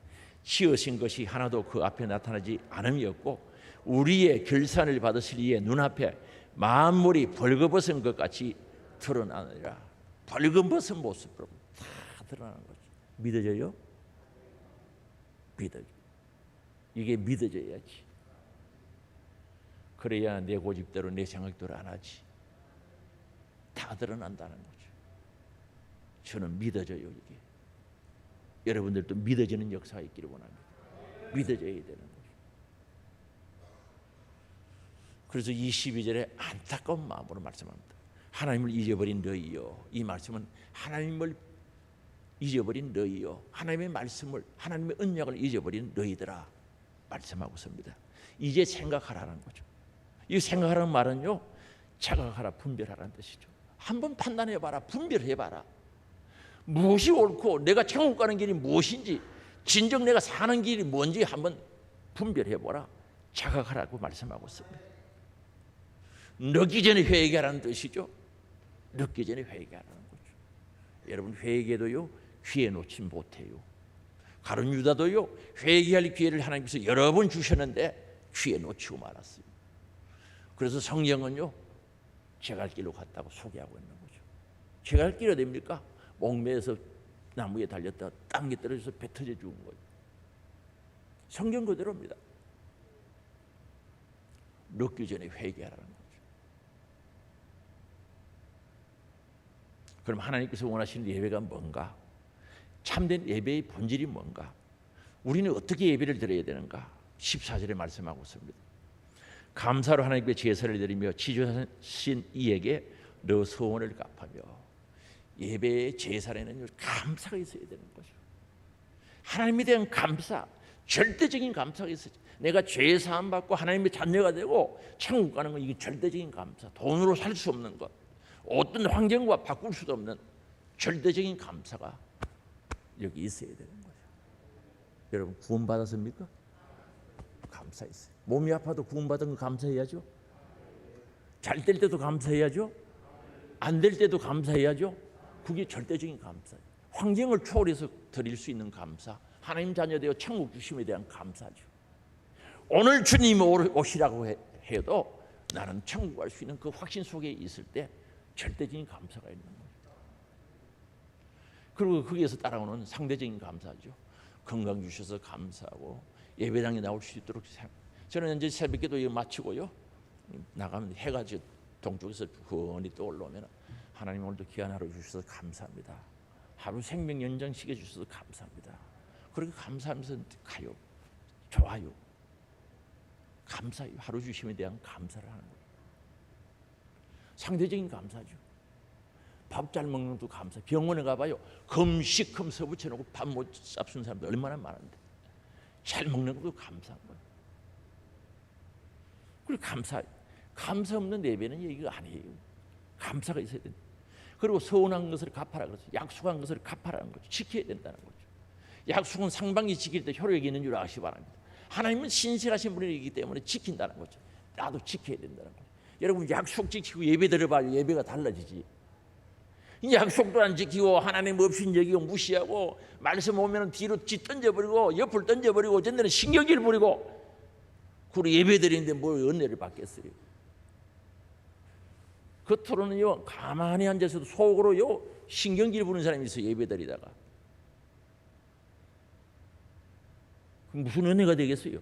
지으신 것이 하나도 그 앞에 나타나지 않음이었고 우리의 결산을 받으실 이의 눈앞에 만물이 벌거벗은 것 같이 드러나느니라. 벌거벗은 모습으로 다 드러나는 거죠. 믿어져요? 믿어져. 이게 믿어져야지. 그래야 내 고집대로 내 생각대로 안 하지. 다 드러난다는 거죠. 저는 믿어져요. 이게 여러분들도 믿어지는 역사가 있기를 원합니다. 믿어져야 되는 거죠. 그래서 22절에 안타까운 마음으로 말씀합니다. 하나님을 잊어버린 너희요. 이 말씀은 하나님을 잊어버린 너희요, 하나님의 말씀을, 하나님의 언약을 잊어버린 너희들아. 말씀하고 있습니다. 이제 생각하라는 거죠. 이 생각하라는 말은요, 자각하라, 분별하라는 뜻이죠. 한번 판단해봐라, 분별해봐라. 무엇이 옳고 내가 천국 가는 길이 무엇인지, 진정 내가 사는 길이 뭔지 한번 분별해보라. 자각하라고 말씀하고 있습니다. 늦기 전에 회개하라는 뜻이죠. 늦기 전에 회개하라는 거죠. 여러분, 회개도요, 기회 놓지 못해요. 가룟 유다도요, 회개할 기회를 하나님께서 여러 번 주셨는데 기회 놓치고 말았어요. 그래서 성경은요, 제갈 길로 갔다고 소개하고 있는 거죠. 제갈 길이 어디입니까? 목매에서 나무에 달렸다가 땅에 떨어져서 배 터져 죽은 거예요. 성경 그대로입니다. 늦기 전에 회개하라는 거죠. 그럼 하나님께서 원하시는 예배가 뭔가? 참된 예배의 본질이 뭔가? 우리는 어떻게 예배를 드려야 되는가? 14절에 말씀하고 있습니다. 감사로 하나님께 제사를 드리며 지주하신 이에게 너 소원을 갚으며. 예배의 제사에는 감사가 있어야 되는 거죠. 하나님에 대한 감사, 절대적인 감사가 있어요. 내가 죄 사함 받고 하나님의 자녀가 되고 천국 가는 건 이게 절대적인 감사. 돈으로 살 수 없는 것, 어떤 환경과 바꿀 수도 없는 절대적인 감사가 여기 있어야 되는 거죠. 여러분, 구원 받았습니까? 감사했어요. 몸이 아파도 구원받은 거 감사해야죠. 잘 될 때도 감사해야죠. 안 될 때도 감사해야죠. 그게 절대적인 감사예요. 환경을 초월해서 드릴 수 있는 감사, 하나님 자녀 되어 천국 주심에 대한 감사죠. 오늘 주님이 오시라고 해도 나는 천국 갈 수 있는 그 확신 속에 있을 때 절대적인 감사가 있는 거예요. 그리고 거기에서 따라오는 상대적인 감사죠. 건강 주셔서 감사하고 예배당에 나올 수 있도록. 저는 이제 새벽기도 마치고요, 나가면 해가 동쪽에서 훤히 떠올라오면 하나님 오늘도 귀한 하루 주셔서 감사합니다. 하루 생명 연장시켜 주셔서 감사합니다. 그렇게 감사하면서 가요. 좋아요. 감사해요. 하루 주심에 대한 감사를 하는 거예요. 상대적인 감사죠. 밥 잘 먹는 것도 감사. 병원에 가봐요. 금시금 서붙여놓고 밥 못 쌉순 사람들 얼마나 많은데 잘 먹는 것도 감사한 거예요. 그리고 감사 없는 예배는 얘기가 아니에요. 감사가 있어야 된다. 그리고 서운한 것을 갚아라 그러죠. 약속한 것을 갚아라는 거죠. 지켜야 된다는 거죠. 약속은 상방이 지킬 때 효력이 있는 줄 아시기 바랍니다. 하나님은 신실하신 분이기 때문에 지킨다는 거죠. 나도 지켜야 된다는 거죠. 여러분, 약속 지키고 예배 드려봐요. 예배가 달라지지. 약속도 안 지키고 하나님 없인 여기고 무시하고 말씀 오면 뒤로 뒤 던져버리고 옆을 던져버리고 어쩐 신경질 부리고 그리고 예배 드리는데 뭘 은혜를 받겠어요. 겉으로는요 가만히 앉아서도 속으로요 신경질 부는 사람이 있어요. 예배 드리다가. 그럼 무슨 은혜가 되겠어요?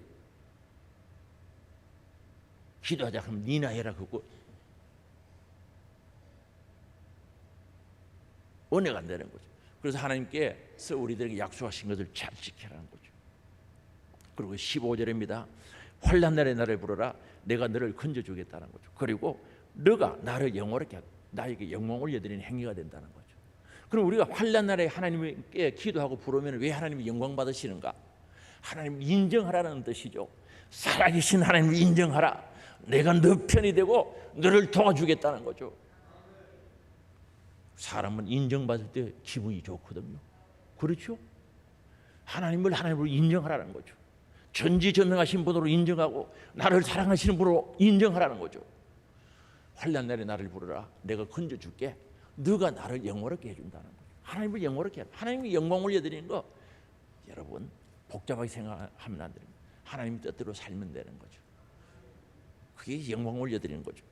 기도하자 그러면 니나 해라 그거 은혜가 안 되는 거죠. 그래서 하나님께서 우리들에게 약속하신 것을 잘 지키라는 거죠. 그리고 15절입니다. 환난 날에 나를 부르라 내가 너를 건져주겠다는 거죠. 그리고 너가 나를 영원하게 나에게 영광을 올려드리는 행위가 된다는 거죠. 그럼 우리가 환난 날에 하나님께 기도하고 부르면 왜 하나님이 영광 받으시는가? 하나님 인정하라는 뜻이죠. 살아계신 하나님을 인정하라. 내가 너 편이 되고 너를 도와주겠다는 거죠. 사람은 인정받을 때 기분이 좋거든요. 그렇죠? 하나님으로 인정하라는 거죠. 전지전능하신 분으로 인정하고 나를 사랑하시는 분으로 인정하라는 거죠. 환난 날에 나를 부르라 내가 건져줄게. 너가 나를 영원하게 해준다는 거죠. 하나님을 영원하게 하나님이 영광 올려드리는 거 여러분 복잡하게 생각하면 안 됩니다. 하나님 뜻대로 살면 되는 거죠. 그게 영광 올려드리는 거죠.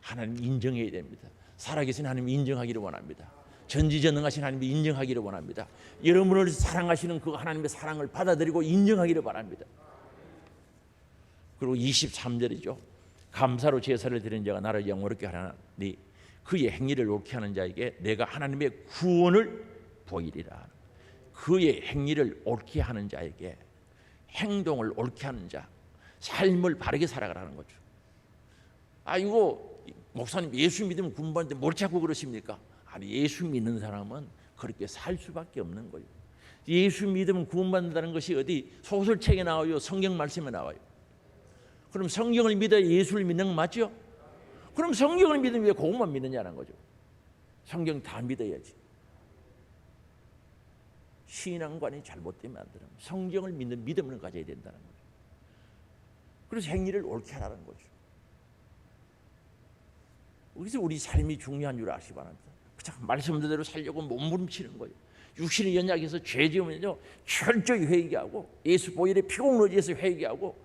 하나님 인정해야 됩니다. 살아계신 하나님 인정하기를 원합니다. 전지전능하신 하나님이 인정하기를 원합니다. 여러분을 사랑하시는 그 하나님의 사랑을 받아들이고 인정하기를 바랍니다. 그리고 23절이죠. 감사로 제사를 드리는 자가 나를 영원롭게 하나니 그의 행위를 옳게 하는 자에게 내가 하나님의 구원을 보이리라. 그의 행위를 옳게 하는 자에게 행동을 옳게 하는 자, 삶을 바르게 살아가라는 거죠. 이거 목사님 예수 믿으면 군부하는데 뭘 자꾸 그러십니까? 아니 예수 믿는 사람은 그렇게 살 수밖에 없는 거예요. 예수 믿으면 구원받는다는 것이 어디 소설책에 나와요? 성경 말씀에 나와요? 그럼 성경을 믿어야 예수를 믿는 거 맞죠? 그럼 성경을 믿으면 왜 그것만 믿느냐는 거죠. 성경 다 믿어야지. 신앙관이 잘못되면 안 되는 거예요. 성경을 믿는 믿음을 가져야 된다는 거죠. 그래서 행위를 옳게 하라는 거죠. 그래서 우리 삶이 중요한 줄 아시기 바랍니다. 그냥 말씀대로 살려고 몸부림치는 거예요. 육신의 연약해서 죄 지으면요 철저히 회개하고 예수 보혈의 피공로지에서 회개하고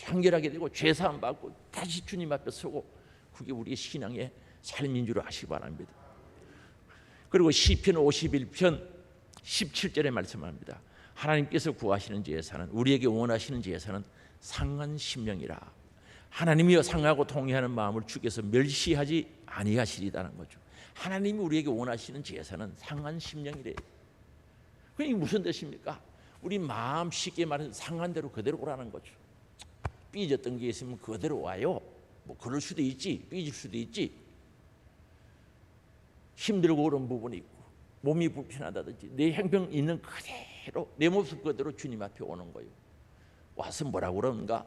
향결하게 되고 죄 사함 받고 다시 주님 앞에 서고, 그게 우리의 신앙의 삶인 줄 아시기 바랍니다. 그리고 시편 51편 17절에 말씀합니다. 하나님께서 구하시는 제사는, 우리에게 원하시는 제사는 상한 심령이라. 하나님이여 상하고 통회하는 마음을 주께서 멸시하지 아니하시리다는 거죠. 하나님이 우리에게 원하시는 제사는 상한 심령이래요. 그게 무슨 뜻입니까? 우리 마음 쉽게 말해서 상한 대로 그대로 오라는 거죠. 삐졌던 게 있으면 그대로 와요. 뭐 그럴 수도 있지, 삐질 수도 있지. 힘들고 그런 부분이 있고 몸이 불편하다든지 내 행동 있는 그대로, 내 모습 그대로 주님 앞에 오는 거예요. 와서 뭐라고 그러는가?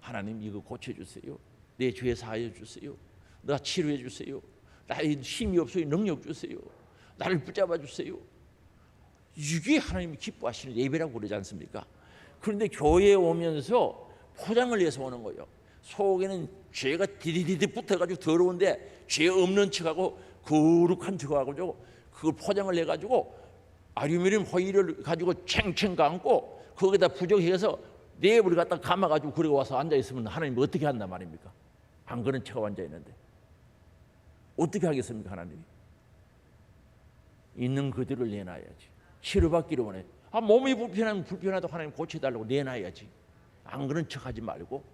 하나님 이거 고쳐주세요. 내 죄 사하여 주세요. 나 치료해 주세요. 나의 힘이 없어요. 능력 주세요. 나를 붙잡아 주세요. 이게 하나님이 기뻐하시는 예배라고 그러지 않습니까? 그런데 교회에 오면서 포장을 해서 오는 거예요. 속에는 죄가 디디디디 붙어가지고 더러운데 죄 없는 척하고 거룩한 척하고 그걸 포장을 해가지고 알루미늄 호일을 가지고 챙챙 감고 거기다 부족해서 내부를 갖다 감아가지고 그리고 와서 앉아있으면 하나님 어떻게 한단 말입니까? 안 그런 척하고 앉아있는데 어떻게 하겠습니까? 하나님이 있는 그대로 내놔야지. 치료받기를 원해. 몸이 불편하면 불편하다고 하나님 고쳐달라고 내놔야지. 안 그런 척하지 말고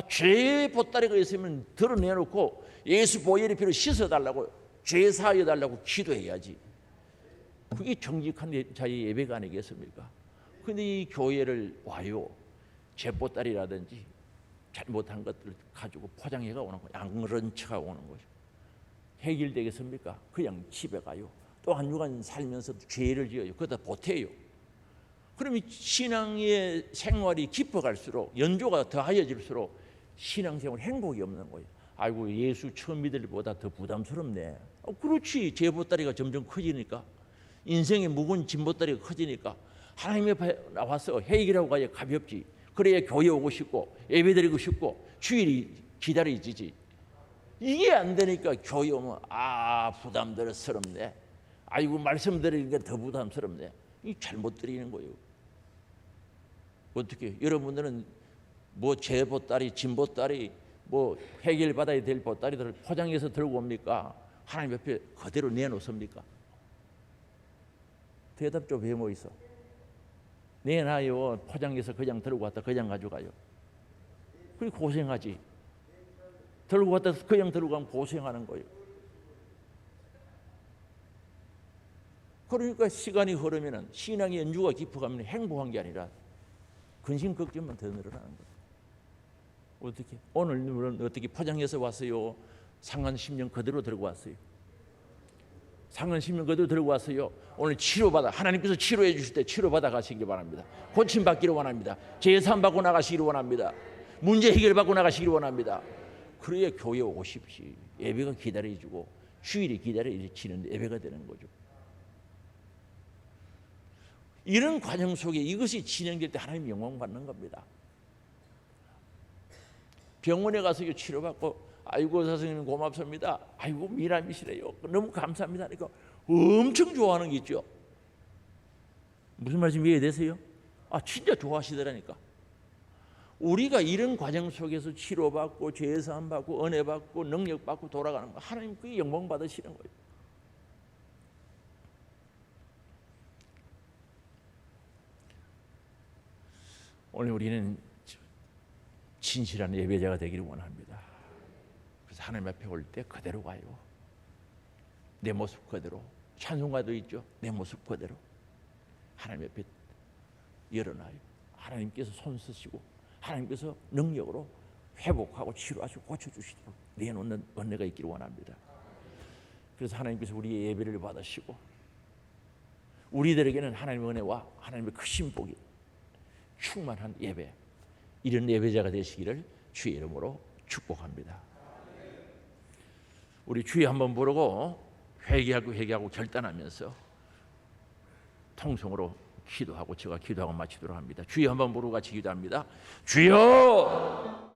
죄 보따리가 있으면 드러내놓고 예수 보혈의 피로 씻어달라고, 죄 사하여달라고 기도해야지. 그게 정직한 자의 예배가 아니겠습니까? 근데 이 교회를 와요. 죄 보따리라든지 잘못한 것들을 가지고 포장해가 오는 거예요. 안 그런 척하고 오는 거죠. 해결되겠습니까? 그냥 집에 가요. 또 한 주간 살면서 죄를 지어요. 그러다 보태요. 그럼 이 신앙의 생활이 깊어갈수록, 연조가 더하여질수록 신앙생활 행복이 없는 거예요. 아이고 예수 처음 믿을 보다 더 부담스럽네. 그렇지. 죄 보따리가 점점 커지니까, 인생의 무거운 짐 보따리가 커지니까 하나님 앞에 나와서 해결하고 가야 가볍지. 그래야 교회 오고 싶고 예배드리고 싶고 주일이 기다려지지. 이게 안 되니까 교회 오면 부담스럽네. 아이고 말씀 드리니까 더 부담스럽네. 이 잘못 드리는 거예요. 어떻게 여러분들은 뭐 죄 보따리, 짐 보따리, 뭐 해결받아야 될 보따리들을 포장해서 들고 옵니까? 하나님 옆에 그대로 내놓습니까? 대답 좀 해. 뭐 있어? 내놔요. 포장해서 그냥 들고 왔다 그냥 가져가요. 그게 고생하지. 들고 왔다 그냥 들고 가면 고생하는 거예요. 그러니까 시간이 흐르면 신앙의 연주가 깊어가면 행복한 게 아니라 근심 걱정만 더 늘어나는 거예요. 어떻게? 오늘은 어떻게 포장해서 왔어요? 상한 심령 그대로 들고 왔어요. 상한 심령 그대로 들고 왔어요. 오늘 치료받아, 하나님께서 치료해 주실 때 치료받아 가시길 바랍니다. 고침받기를 원합니다. 제산 받고 나가시기를 원합니다. 문제 해결받고 나가시기를 원합니다. 그래야 교회 오고 싶지. 예배가 기다려지고 주일이 기다려지는 예배가 되는 거죠. 이런 과정 속에 이것이 진행될 때 하나님 영광 받는 겁니다. 병원에 가서 치료받고 아이고 선생님 고맙습니다. 아이고 미남이시래요. 너무 감사합니다. 그러니까 엄청 좋아하는 게 있죠. 무슨 말씀 이해되세요? 진짜 좋아하시더라니까. 우리가 이런 과정 속에서 치료받고 죄사함 받고 은혜 받고 능력 받고 돌아가는 거, 하나님 그게 영광 받으시는 거예요. 오늘 우리는 진실한 예배자가 되기를 원합니다. 그래서 하나님 앞에 올 때 그대로 가요. 내 모습 그대로. 찬송가도 있죠. 내 모습 그대로 하나님 앞에 열어놔요. 하나님께서 손 쓰시고 하나님께서 능력으로 회복하고 치료하시고 고쳐주시도록 내놓는 은혜가 있기를 원합니다. 그래서 하나님께서 우리의 예배를 받으시고 우리들에게는 하나님의 은혜와 하나님의 크신 복이 충만한 예배, 이런 예배자가 되시기를 주의 이름으로 축복합니다. 우리 주여 한번 부르고 회개하고 결단하면서 통성으로 기도하고 제가 기도하고 마치도록 합니다. 주여 한번 부르고 같이 기도합니다. 주여!